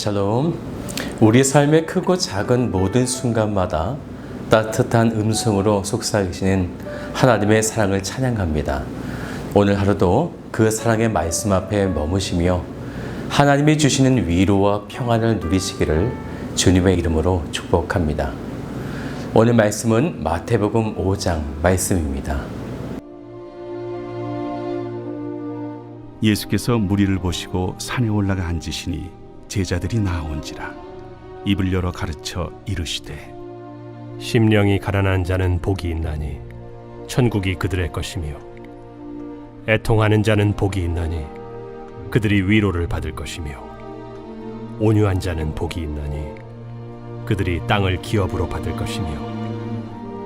샬롬. 우리 삶의 크고 작은 모든 순간마다 따뜻한 음성으로 속삭이시는 하나님의 사랑을 찬양합니다. 오늘 하루도 그 사랑의 말씀 앞에 머무시며 하나님이 주시는 위로와 평안을 누리시기를 주님의 이름으로 축복합니다. 오늘 말씀은 마태복음 5장 말씀입니다. 예수께서 무리를 보시고 산에 올라가 앉으시니 제자들이 나온지라. 입을 열어 가르쳐 이르시되 심령이 가난한 자는 복이 있나니 천국이 그들의 것이며 애통하는 자는 복이 있나니 그들이 위로를 받을 것이며 온유한 자는 복이 있나니 그들이 땅을 기업으로 받을 것이며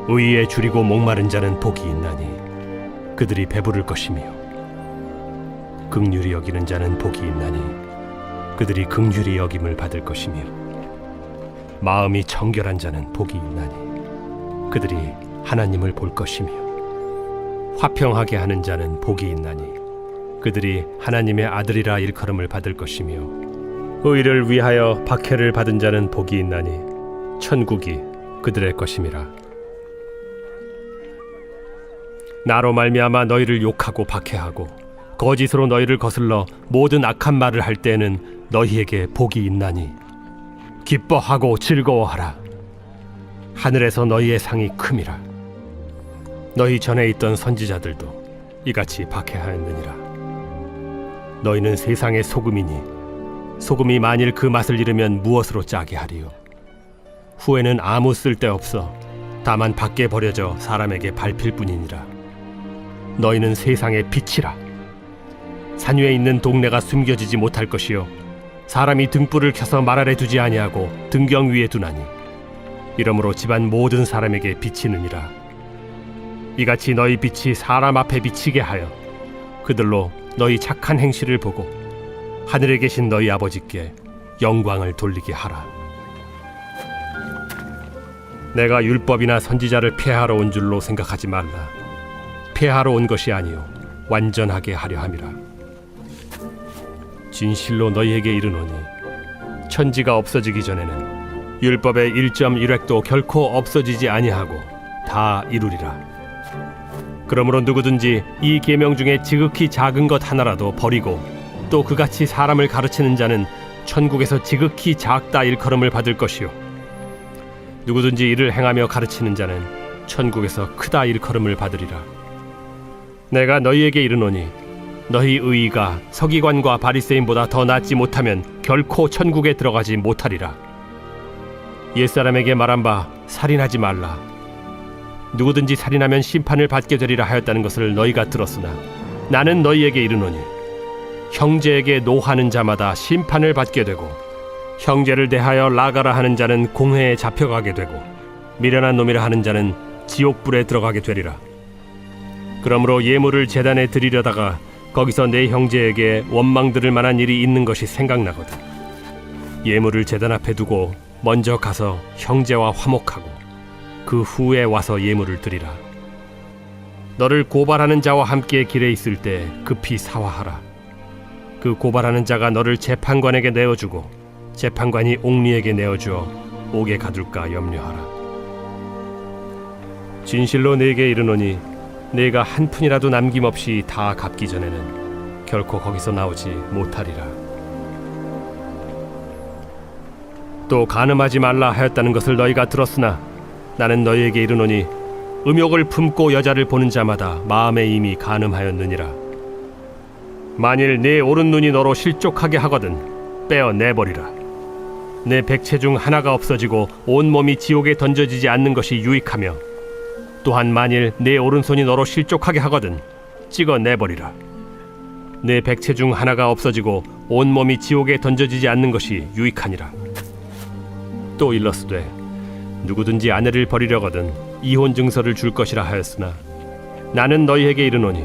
의에 줄이고 목마른 자는 복이 있나니 그들이 배부를 것이며 긍휼히 여기는 자는 복이 있나니 그들이 긍휼히 여김을 받을 것이며 마음이 청결한 자는 복이 있나니 그들이 하나님을 볼 것이며 화평하게 하는 자는 복이 있나니 그들이 하나님의 아들이라 일컬음을 받을 것이며 의를 위하여 박해를 받은 자는 복이 있나니 천국이 그들의 것임이라. 나로 말미암아 너희를 욕하고 박해하고 거짓으로 너희를 거슬러 모든 악한 말을 할 때에는 너희에게 복이 있나니 기뻐하고 즐거워하라. 하늘에서 너희의 상이 큼이라. 너희 전에 있던 선지자들도 이같이 박해하였느니라. 너희는 세상의 소금이니 소금이 만일 그 맛을 잃으면 무엇으로 짜게 하리요? 후에는 아무 쓸데없어 다만 밖에 버려져 사람에게 밟힐 뿐이니라. 너희는 세상의 빛이라. 산 위에 있는 동네가 숨겨지지 못할 것이요 사람이 등불을 켜서 말 아래 두지 아니하고 등경 위에 두나니 이러므로 집안 모든 사람에게 비치느니라. 이같이 너희 빛이 사람 앞에 비치게 하여 그들로 너희 착한 행실을 보고 하늘에 계신 너희 아버지께 영광을 돌리게 하라. 내가 율법이나 선지자를 폐하러 온 줄로 생각하지 말라. 폐하러 온 것이 아니요 완전하게 하려 함이라. 진실로 너희에게 이르노니 천지가 없어지기 전에는 율법의 1.1획도 결코 없어지지 아니하고 다 이루리라. 그러므로 누구든지 이 계명 중에 지극히 작은 것 하나라도 버리고 또 그같이 사람을 가르치는 자는 천국에서 지극히 작다 일컬음을 받을 것이요 누구든지 이를 행하며 가르치는 자는 천국에서 크다 일컬음을 받으리라. 내가 너희에게 이르노니 너희 의의가 서기관과 바리새인보다 더 낫지 못하면 결코 천국에 들어가지 못하리라. 옛사람에게 말한 바 살인하지 말라. 누구든지 살인하면 심판을 받게 되리라 하였다는 것을 너희가 들었으나 나는 너희에게 이르노니 형제에게 노하는 자마다 심판을 받게 되고 형제를 대하여 라가라 하는 자는 공회에 잡혀가게 되고 미련한 놈이라 하는 자는 지옥불에 들어가게 되리라. 그러므로 예물을 제단에 드리려다가 거기서 내 형제에게 원망 들을 만한 일이 있는 것이 생각나거든. 예물을 제단 앞에 두고 먼저 가서 형제와 화목하고 그 후에 와서 예물을 드리라. 너를 고발하는 자와 함께 길에 있을 때 급히 사화하라. 그 고발하는 자가 너를 재판관에게 내어주고 재판관이 옥리에게 내어주어 옥에 가둘까 염려하라. 진실로 네게 이르노니 내가 한 푼이라도 남김없이 다 갚기 전에는 결코 거기서 나오지 못하리라. 또 간음하지 말라 하였다는 것을 너희가 들었으나 나는 너희에게 이르노니 음욕을 품고 여자를 보는 자마다 마음에 이미 간음하였느니라. 만일 네 오른눈이 너로 실족하게 하거든 빼어 내버리라. 내 백체 중 하나가 없어지고 온몸이 지옥에 던져지지 않는 것이 유익하며 또한 만일 내 오른손이 너로 실족하게 하거든 찍어 내버리라. 내 백체 중 하나가 없어지고 온몸이 지옥에 던져지지 않는 것이 유익하니라. 또 일러스되 누구든지 아내를 버리려거든 이혼 증서를 줄 것이라 하였으나 나는 너희에게 이르노니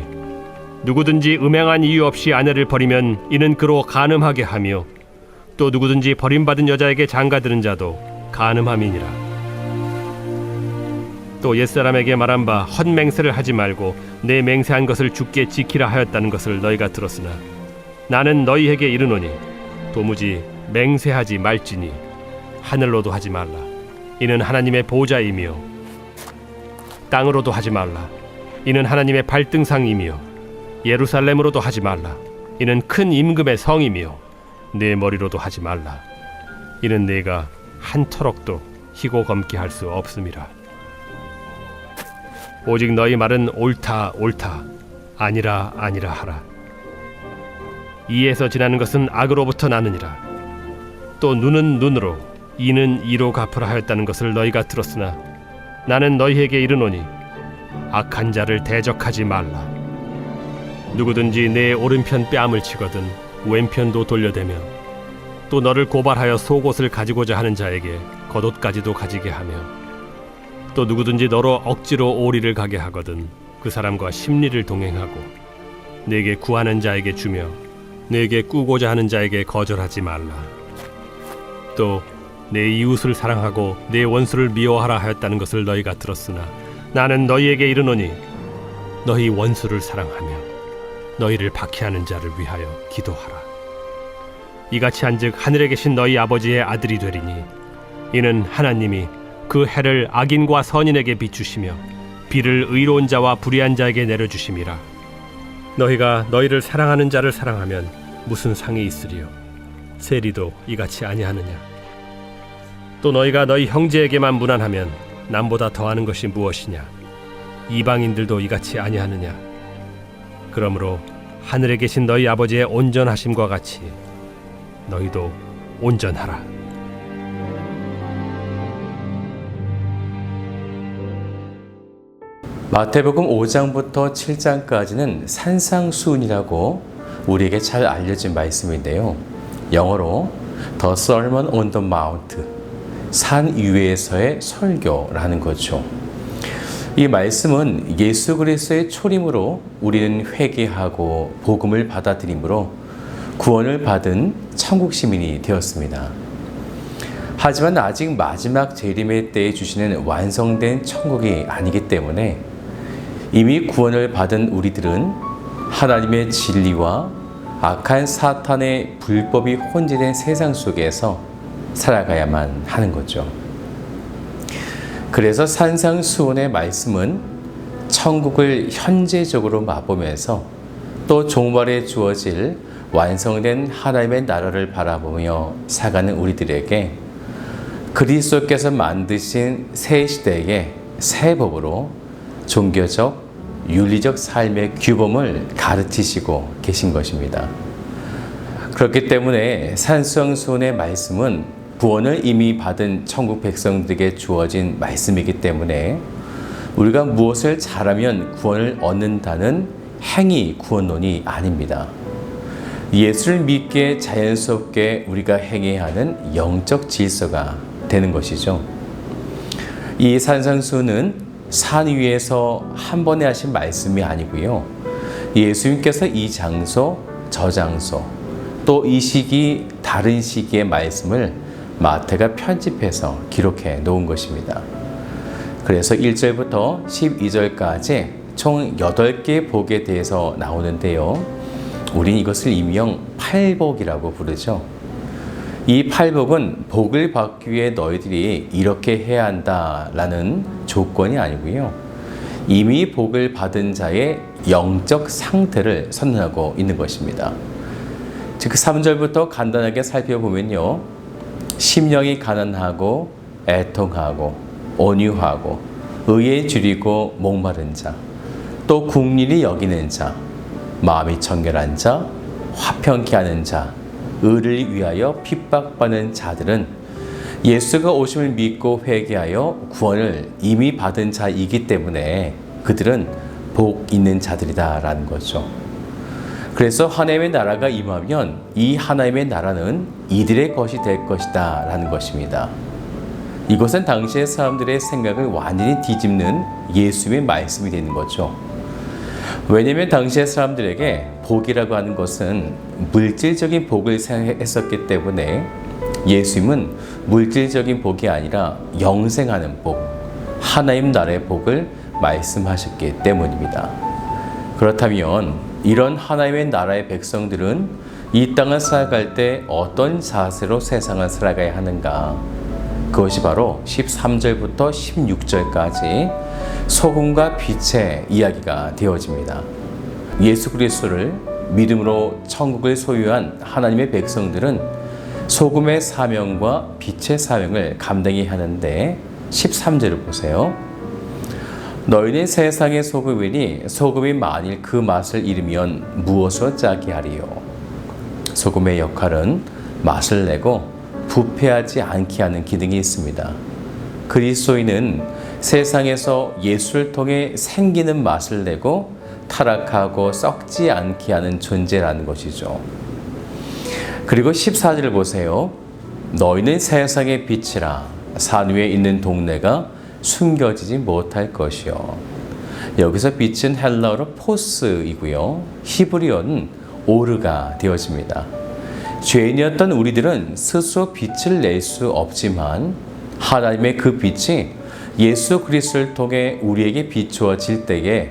누구든지 음행한 이유 없이 아내를 버리면 이는 그로 간음하게 하며 또 누구든지 버림받은 여자에게 장가드는 자도 간음함이니라. 또 옛사람에게 말한 바 헛맹세를 하지 말고 내 맹세한 것을 주께 지키라 하였다는 것을 너희가 들었으나 나는 너희에게 이르노니 도무지 맹세하지 말지니 하늘로도 하지 말라. 이는 하나님의 보좌이며 땅으로도 하지 말라. 이는 하나님의 발등상이며 예루살렘으로도 하지 말라. 이는 큰 임금의 성이며 내 머리로도 하지 말라. 이는 내가 한 터럭도 희고 검게 할 수 없음이라. 오직 너희 말은 옳다 옳다 아니라 아니라 하라. 이에서 지나는 것은 악으로부터 나느니라. 또 눈은 눈으로 이는 이로 갚으라 하였다는 것을 너희가 들었으나 나는 너희에게 이르노니 악한 자를 대적하지 말라. 누구든지 내 오른편 뺨을 치거든 왼편도 돌려대며 또 너를 고발하여 속옷을 가지고자 하는 자에게 겉옷까지도 가지게 하며 또 누구든지 너로 억지로 오리를 가게 하거든 그 사람과 심리를 동행하고 내게 구하는 자에게 주며 내게 꾸고자 하는 자에게 거절하지 말라. 또 내 이웃을 사랑하고 내 원수를 미워하라 하였다는 것을 너희가 들었으나 나는 너희에게 이르노니 너희 원수를 사랑하며 너희를 박해하는 자를 위하여 기도하라. 이같이 한즉 하늘에 계신 너희 아버지의 아들이 되리니 이는 하나님이 그 해를 악인과 선인에게 비추시며 비를 의로운 자와 불의한 자에게 내려주심이라. 너희가 너희를 사랑하는 자를 사랑하면 무슨 상이 있으리요? 세리도 이같이 아니하느냐? 또 너희가 너희 형제에게만 무난하면 남보다 더하는 것이 무엇이냐? 이방인들도 이같이 아니하느냐? 그러므로 하늘에 계신 너희 아버지의 온전하심과 같이 너희도 온전하라. 마태복음 5장부터 7장까지는 산상수훈이라고 우리에게 잘 알려진 말씀인데요. 영어로 The Sermon on the Mount, 산 위에서의 설교라는 거죠. 이 말씀은 예수 그리스도의 초림으로 우리는 회개하고 복음을 받아들임으로 구원을 받은 천국 시민이 되었습니다. 하지만 아직 마지막 재림의 때에 주시는 완성된 천국이 아니기 때문에 이미 구원을 받은 우리들은 하나님의 진리와 악한 사탄의 불법이 혼재된 세상 속에서 살아가야만 하는 거죠. 그래서 산상수훈의 말씀은 천국을 현재적으로 맛보면서 또 종말에 주어질 완성된 하나님의 나라를 바라보며 살아가는 우리들에게 그리스도께서 만드신 새 시대의 새 법으로 종교적, 윤리적 삶의 규범을 가르치시고 계신 것입니다. 그렇기 때문에 산상수훈의 말씀은 구원을 이미 받은 천국 백성들에게 주어진 말씀이기 때문에 우리가 무엇을 잘하면 구원을 얻는다는 행위 구원론이 아닙니다. 예수를 믿기에 자연스럽게 우리가 행해야 하는 영적 질서가 되는 것이죠. 이 산상수훈은 산 위에서 한 번에 하신 말씀이 아니고요. 예수님께서 이 장소, 저 장소, 또 이 시기, 다른 시기의 말씀을 마태가 편집해서 기록해 놓은 것입니다. 그래서 1절부터 12절까지 총 8개의 복에 대해서 나오는데요. 우린 이것을 일명 팔복이라고 부르죠. 이 팔복은 복을 받기 위해 너희들이 이렇게 해야 한다라는 조건이 아니고요. 이미 복을 받은 자의 영적 상태를 선언하고 있는 것입니다. 즉 3절부터 간단하게 살펴보면요. 심령이 가난하고 애통하고 온유하고 의에 줄이고 목마른 자, 또 국리를 여기는 자, 마음이 정결한 자, 화평케 하는 자, 의를 위하여 핍박받는 자들은 예수가 오심을 믿고 회개하여 구원을 이미 받은 자이기 때문에 그들은 복 있는 자들이다라는 거죠. 그래서 하나님의 나라가 임하면 이 하나님의 나라는 이들의 것이 될 것이다 라는 것입니다. 이것은 당시의 사람들의 생각을 완전히 뒤집는 예수님의 말씀이 되는 거죠. 왜냐하면 당시의 사람들에게 복이라고 하는 것은 물질적인 복을 생각했었기 때문에 예수님은 물질적인 복이 아니라 영생하는 복, 하나님 나라의 복을 말씀하셨기 때문입니다. 그렇다면 이런 하나님의 나라의 백성들은 이 땅을 살아갈 때 어떤 자세로 세상을 살아가야 하는가? 그것이 바로 13절부터 16절까지 소금과 빛의 이야기가 되어집니다. 예수 그리스도를 믿음으로 천국을 소유한 하나님의 백성들은 소금의 사명과 빛의 사명을 감당해야 하는데 13절을 보세요. 너희는 세상의 소금이니 소금이 만일 그 맛을 잃으면 무엇으로 짜게 하리요? 소금의 역할은 맛을 내고 부패하지 않게 하는 기능이 있습니다. 그리스도인은 세상에서 예수를 통해 생기는 맛을 내고 타락하고 썩지 않게 하는 존재라는 것이죠. 그리고 14절을 보세요. 너희는 세상의 빛이라 산 위에 있는 동네가 숨겨지지 못할 것이요. 여기서 빛은 헬라어로 포스이고요. 히브리어는 오르가 되어집니다. 죄인이었던 우리들은 스스로 빛을 낼 수 없지만 하나님의 그 빛이 예수 그리스도를 통해 우리에게 비추어질 때에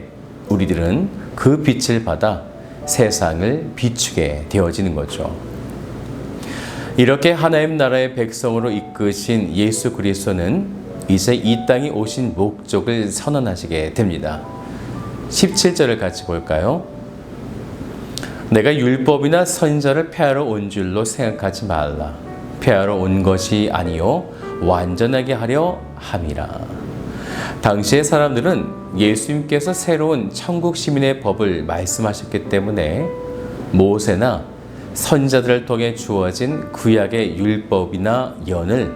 우리들은 그 빛을 받아 세상을 비추게 되어지는 거죠. 이렇게 하나님 나라의 백성으로 이끄신 예수 그리스도는 이제 이 땅에 오신 목적을 선언하시게 됩니다. 17절을 같이 볼까요? 내가 율법이나 선지자를 폐하러 온 줄로 생각하지 말라. 폐하러 온 것이 아니요 완전하게 하려 함이라. 당시의 사람들은 예수님께서 새로운 천국 시민의 법을 말씀하셨기 때문에 모세나 선지자들을 통해 주어진 구약의 율법이나 연을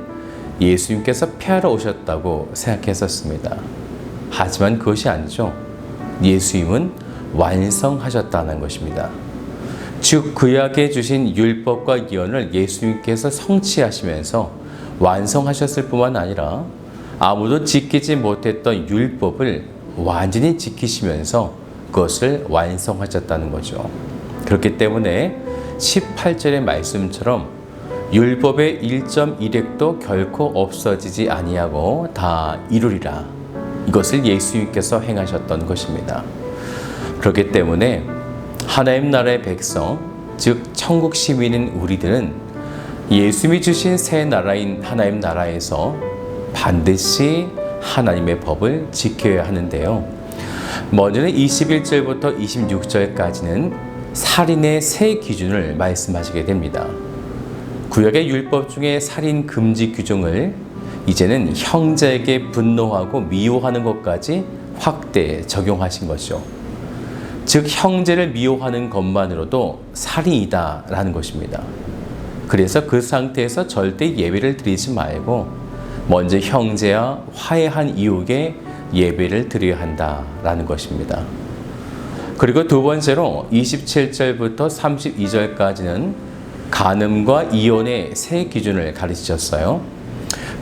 예수님께서 폐하러 오셨다고 생각했었습니다. 하지만 그것이 아니죠. 예수님은 완성하셨다는 것입니다. 즉 구약에 주신 율법과 예언을 예수님께서 성취하시면서 완성하셨을 뿐만 아니라 아무도 지키지 못했던 율법을 완전히 지키시면서 그것을 완성하셨다는 거죠. 그렇기 때문에 18절의 말씀처럼 율법의 1.1획도 결코 없어지지 아니하고 다 이루리라. 이것을 예수님께서 행하셨던 것입니다. 그렇기 때문에 하나님 나라의 백성, 즉 천국 시민인 우리들은 예수님이 주신 새 나라인 하나님 나라에서 반드시 하나님의 법을 지켜야 하는데요. 먼저는 21절부터 26절까지는 살인의 세 기준을 말씀하시게 됩니다. 구약의 율법 중에 살인 금지 규정을 이제는 형제에게 분노하고 미워하는 것까지 확대 적용하신 것이죠. 즉 형제를 미워하는 것만으로도 살인이다라는 것입니다. 그래서 그 상태에서 절대 예배를 드리지 말고 먼저 형제와 화해한 이후에 예배를 드려야 한다라는 것입니다. 그리고 두 번째로 27절부터 32절까지는 간음과 이혼의 세 기준을 가르치셨어요.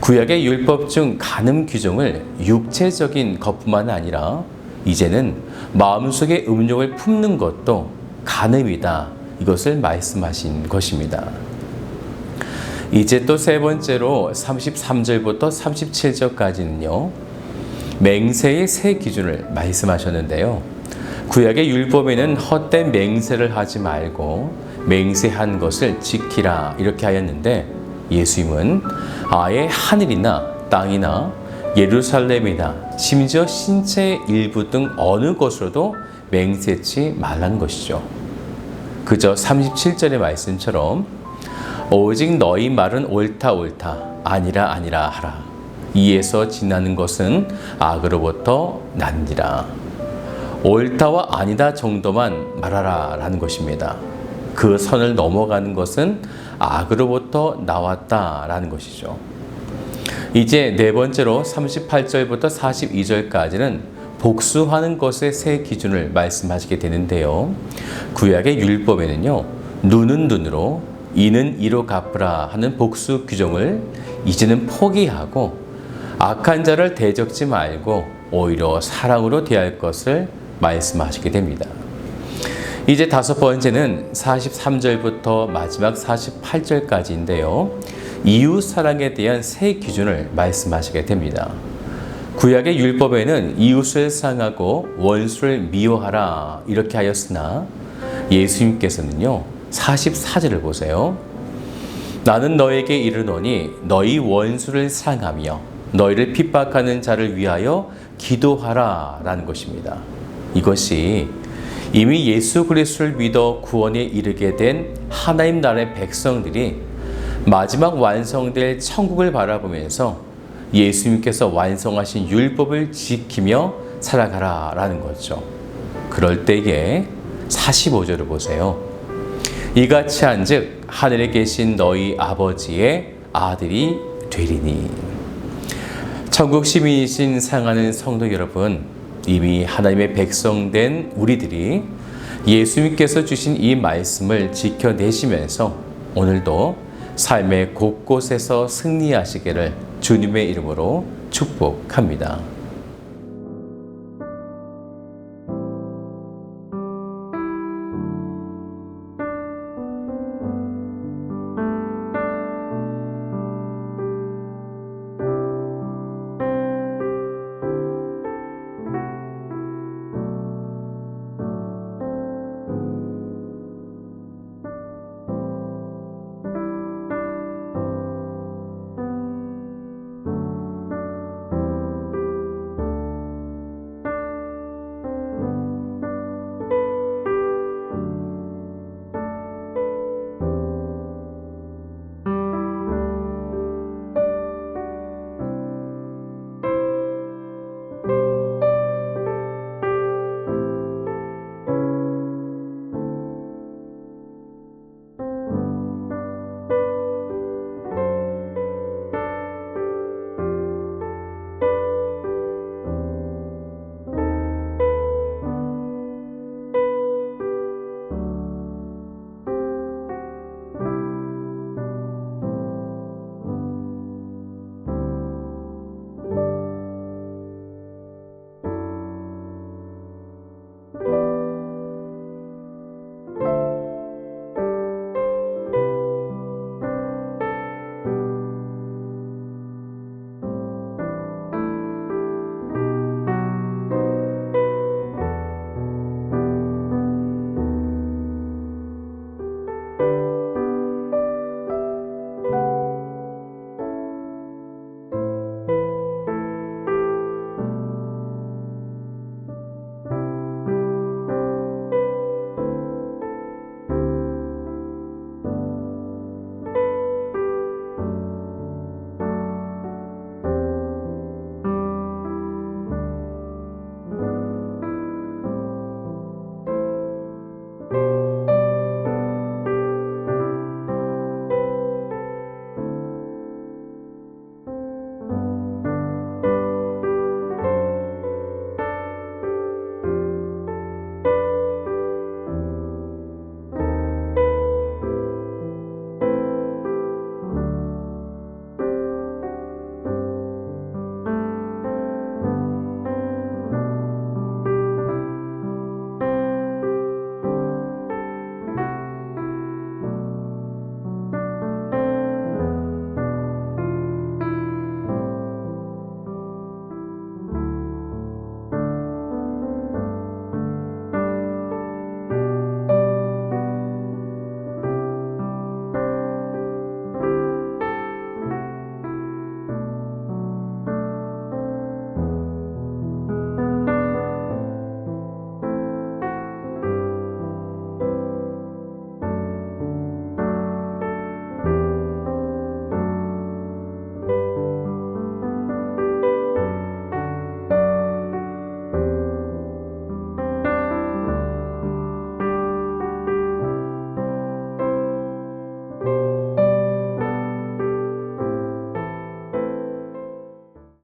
구약의 율법 중 간음 규정을 육체적인 것뿐만 아니라 이제는 마음속에 음욕을 품는 것도 간음이다. 이것을 말씀하신 것입니다. 이제 또 세 번째로 33절부터 37절까지는요. 맹세의 세 기준을 말씀하셨는데요. 구약의 율법에는 헛된 맹세를 하지 말고 맹세한 것을 지키라 이렇게 하였는데 예수님은 아예 하늘이나 땅이나 예루살렘이나 심지어 신체의 일부 등 어느 것으로도 맹세치 말라는 것이죠. 그저 37절의 말씀처럼 오직 너희 말은 옳다 옳다 아니라 아니라 하라. 이에서 지나는 것은 악으로부터 난니라. 옳다와 아니다 정도만 말하라 라는 것입니다. 그 선을 넘어가는 것은 악으로부터 나왔다 라는 것이죠. 이제 네 번째로 38절부터 42절까지는 복수하는 것의 세 기준을 말씀하시게 되는데요. 구약의 율법에는요. 눈은 눈으로 이는 이로 갚으라 하는 복수 규정을 이제는 포기하고 악한 자를 대적지 말고 오히려 사랑으로 대할 것을 말씀하시게 됩니다. 이제 다섯 번째는 43절부터 마지막 48절까지인데요. 이웃 사랑에 대한 세 기준을 말씀하시게 됩니다. 구약의 율법에는 이웃을 사랑하고 원수를 미워하라 이렇게 하였으나 예수님께서는요. 44절을 보세요. 나는 너에게 이르노니 너희 원수를 사랑하며 너희를 핍박하는 자를 위하여 기도하라 라는 것입니다. 이것이 이미 예수 그리스도를 믿어 구원에 이르게 된 하나님 나라의 백성들이 마지막 완성될 천국을 바라보면서 예수님께서 완성하신 율법을 지키며 살아가라 라는 거죠. 그럴 때에 45절을 보세요. 이같이 한즉 하늘에 계신 너희 아버지의 아들이 되리니. 천국 시민이신 사랑하는 성도 여러분, 이미 하나님의 백성된 우리들이 예수님께서 주신 이 말씀을 지켜내시면서 오늘도 삶의 곳곳에서 승리하시기를 주님의 이름으로 축복합니다.